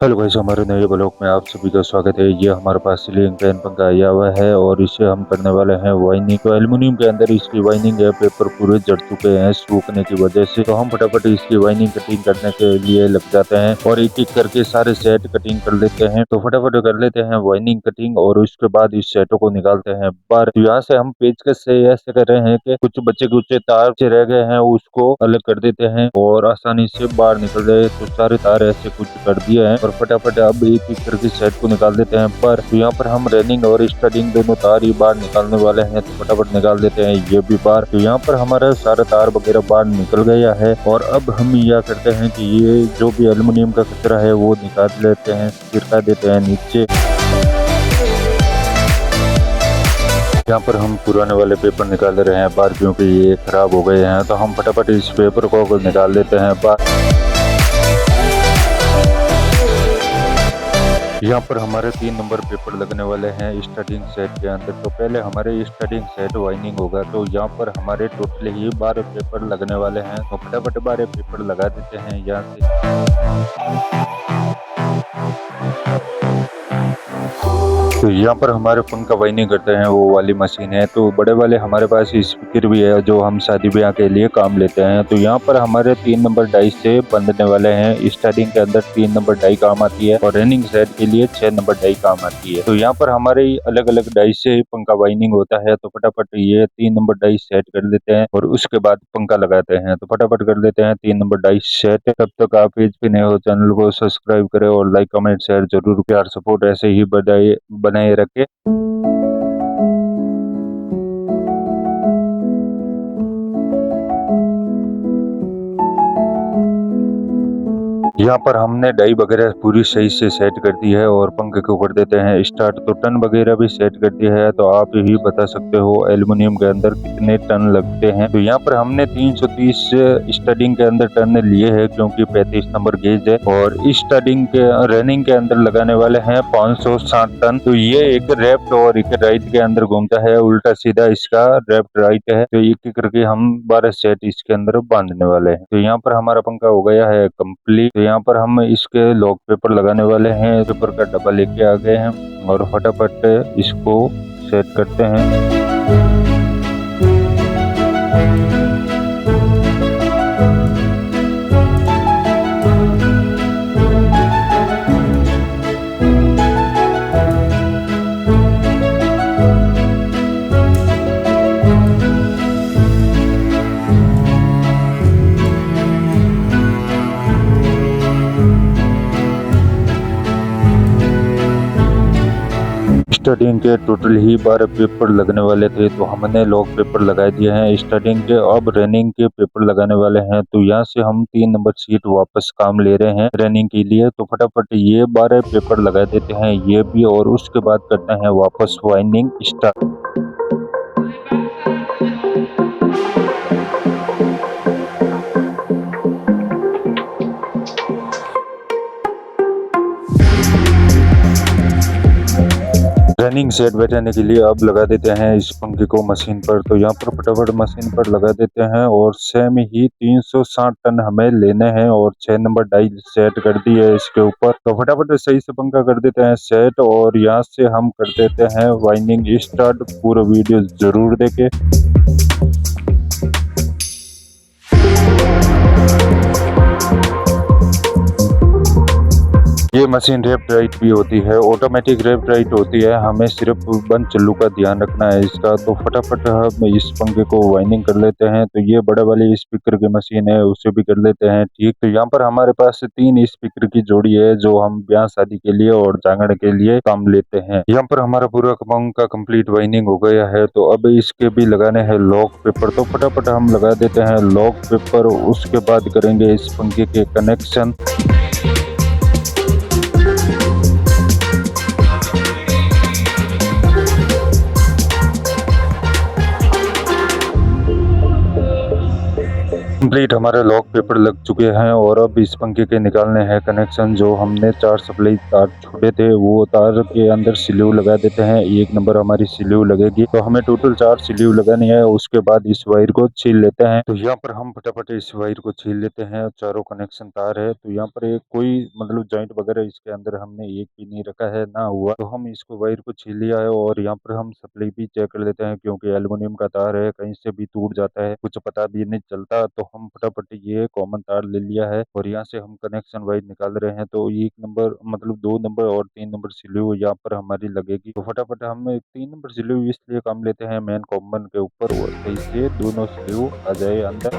Hello guys, हमारे नए blog में आप सभी का स्वागत है। ये हमारे पास सीलिंग फैन पंखा आया हुआ है और इसे हम करने वाले हैं वाइनिंग। तो एल्युमिनियम के अंदर इसकी वाइनिंग है, पेपर पूरे जड़ चुके हैं सूखने की वजह से। तो हम फटाफट इसकी वाइनिंग कटिंग करने के लिए लग जाते हैं और एक एक करके सारे सेट कटिंग कर लेते हैं। तो फटाफट कर लेते हैं वाइनिंग कटिंग और उसके बाद इस सेटों को निकालते हैं बाहर। तो यहाँ से हम पेचकस से ऐसे कर रहे हैं कि कुछ बच्चे कुछ तार से रह गए हैं उसको अलग कर देते हैं और आसानी से बाहर निकल रहे। तो सारे तार ऐसे कुछ कर दिए हैं और फटाफट अब एक एक करके सेट को निकाल देते हैं पर। तो यहाँ पर हम रनिंग और स्टार्टिंग दोनों तार ही बाहर निकालने वाले हैं। तो फटाफट निकाल देते हैं ये भी बाहर। तो यहाँ पर हमारा सारा तार वगैरह बाहर निकल गया है और अब हम यह करते हैं कि ये जो भी एल्युमिनियम का कचरा है वो निकाल लेते हैं, छिड़का देते हैं नीचे। यहाँ पर हम पुराने वाले पेपर निकाल रहे हैं बाहर क्योंकि ये खराब हो गए हैं। तो हम फटाफट इस पेपर को निकाल देते हैं बाहर। यहाँ पर हमारे 3 नंबर पेपर लगने वाले हैं स्टार्टिंग सेट के अंदर। तो पहले हमारे स्टार्टिंग सेट वाइनिंग होगा। तो यहाँ पर हमारे टोटल ही 12 पेपर लगने वाले हैं। तो फटाफट 12 पेपर लगा देते हैं यहाँ से। तो यहाँ पर हमारे पंखा वाइनिंग करते हैं वो वाली मशीन है। तो बड़े वाले हमारे पास स्पीकर भी है जो हम शादी ब्याह के लिए काम लेते हैं। तो यहाँ पर हमारे 3 नंबर डाई से बंधने वाले हैं। स्टार्टिंग के अंदर 3 नंबर डाई काम आती है और रनिंग सेट के लिए 6 नंबर डाई काम आती है। तो यहाँ पर हमारे अलग अलग डाई से पंखा वाइनिंग होता है। तो फटाफट ये 3 नंबर डाई सेट कर देते हैं और उसके बाद पंखा लगाते हैं। तो फटाफट कर देते हैं 3 नंबर डाई सेट। तब तक आप पेज पे नए हो चैनल को सब्सक्राइब करें और लाइक कमेंट शेयर जरूर, प्यार सपोर्ट ऐसे ही बनाए रखे। यहाँ पर हमने डाई वगैरह पूरी सही से सेट कर दी है और पंखे को कर देते हैं स्टार्ट। तो टन वगैरह भी सेट कर दिया है। तो आप ही बता सकते हो एल्युमिनियम के अंदर कितने टन लगते हैं। तो यहाँ पर हमने 330 स्टार्टिंग के अंदर टन लिए हैं क्योंकि 35 नंबर गेज है और स्टार्टिंग के रनिंग के अंदर लगाने वाले हैं 560 टन। तो ये एक लेफ्ट और एक राइट के अंदर घूमता है, उल्टा सीधा इसका लेफ्ट राइट है। तो एक एक करके हम 12 सेट इसके अंदर बांधने वाले हैं। तो यहाँ पर हमारा पंखा हो गया है कंप्लीट। यहाँ पर हम इसके लॉक पेपर लगाने वाले हैं। पेपर का डब्बा लेके आ गए हैं और फटाफट इसको सेट करते हैं। स्टार्टिंग के टोटल ही 12 पेपर लगने वाले थे। तो हमने लॉक पेपर लगा दिए हैं स्टार्टिंग के। अब रनिंग के पेपर लगाने वाले हैं। तो यहाँ से हम 3 नंबर सीट वापस काम ले रहे हैं रनिंग के लिए। तो फटाफट ये 12 पेपर लगा देते हैं ये भी और उसके बाद करते हैं वापस वाइनिंग स्टार्ट। रनिंग सेट बैठाने के लिए अब लगा देते हैं इस पंखे को मशीन पर। तो यहाँ पर फटाफट मशीन पर लगा देते हैं और सेम ही 360 टन हमें लेने हैं और 6 नंबर डाई सेट कर दी है इसके ऊपर। तो फटाफट सही से पंखा कर देते हैं सेट और यहाँ से हम कर देते हैं वाइनिंग स्टार्ट। पूरा वीडियो जरूर देखे। ये मशीन लेफ्ट राइट भी होती है, ऑटोमेटिक लेफ्ट राइट होती है। हमें सिर्फ बंद चल्लू का ध्यान रखना है इसका। तो फटाफट हम इस पंखे को वाइनिंग कर लेते हैं। तो ये बड़े वाली स्पीकर की मशीन है, उसे भी कर लेते हैं ठीक। तो यहाँ पर हमारे पास 3 स्पीकर की जोड़ी है जो हम ब्याह शादी के लिए और जागरण के लिए काम लेते हैं। यहाँ पर हमारा पूरा पंखा कंप्लीट वाइनिंग हो गया है। तो अब इसके भी लगाने हैं लॉक पेपर। तो फटाफट हम लगा देते हैं लॉक पेपर। उसके बाद करेंगे इस पंखे के कनेक्शन। कंप्लीट हमारे लॉक पेपर लग चुके हैं और अब इस पंखे के निकालने हैं कनेक्शन। जो हमने 4 सप्लाई तार छोड़े थे वो तार के अंदर स्लीव लगा देते हैं। एक नंबर हमारी स्लीव लगेगी, तो हमें टोटल 4 स्लीव लगानी है। उसके बाद इस वायर को छील लेते हैं। तो यहाँ पर हम फटाफट इस वायर को छील लेते हैं। चारों कनेक्शन तार है, तो यहाँ पर एक कोई मतलब जॉइंट वगैरह इसके अंदर हमने एक भी नहीं रखा है ना हुआ, तो हम इसको वायर को छील लिया है। और यहाँ पर हम सप्लाई भी चेक कर लेते हैं, क्योंकि एल्युमिनियम का तार है, कहीं से भी टूट जाता है, कुछ पता भी नहीं चलता। तो हम फटाफट ये कॉमन तार ले लिया है और यहाँ से हम कनेक्शन वाइज निकाल रहे हैं। तो एक नंबर मतलब 2 नंबर और 3 नंबर स्लीव यहाँ पर हमारी लगेगी। तो फटाफट हम 3 नंबर स्लीव इसलिए काम लेते हैं मेन कॉमन के ऊपर, और सही से दोनों स्लीव आ जाए अंदर।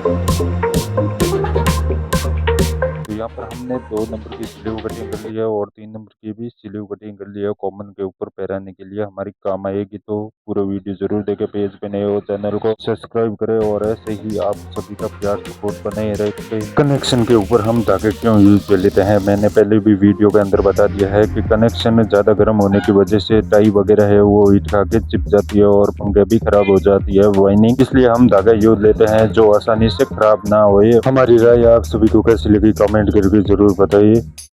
तो यहाँ पर हमने 2 नंबर की स्लीव कटिंग कर ली है और 3 नंबर की भी स्लीव कटिंग कर ली है। कॉमन के ऊपर पहनाने के लिए हमारी काम आएगी। तो पूरा वीडियो जरूर देखें। पेज पे नए हो चैनल को सब्सक्राइब करें और ऐसे ही आप सभी का प्यार सपोर्ट बने रहे। कनेक्शन के ऊपर हम धागे क्यों यूज कर लेते हैं, मैंने पहले भी वीडियो के अंदर बता दिया है कि कनेक्शन ज्यादा गर्म होने की वजह से टाई वगैरह है वो हीट खा के चिप जाती है और पंखे भी खराब हो जाती है वाइनिंग, इसलिए हम धागा यूज लेते हैं जो आसानी से खराब ना हो। हमारी राय आप सभी को कैसी लगी कमेंट करके जरूर बताइए।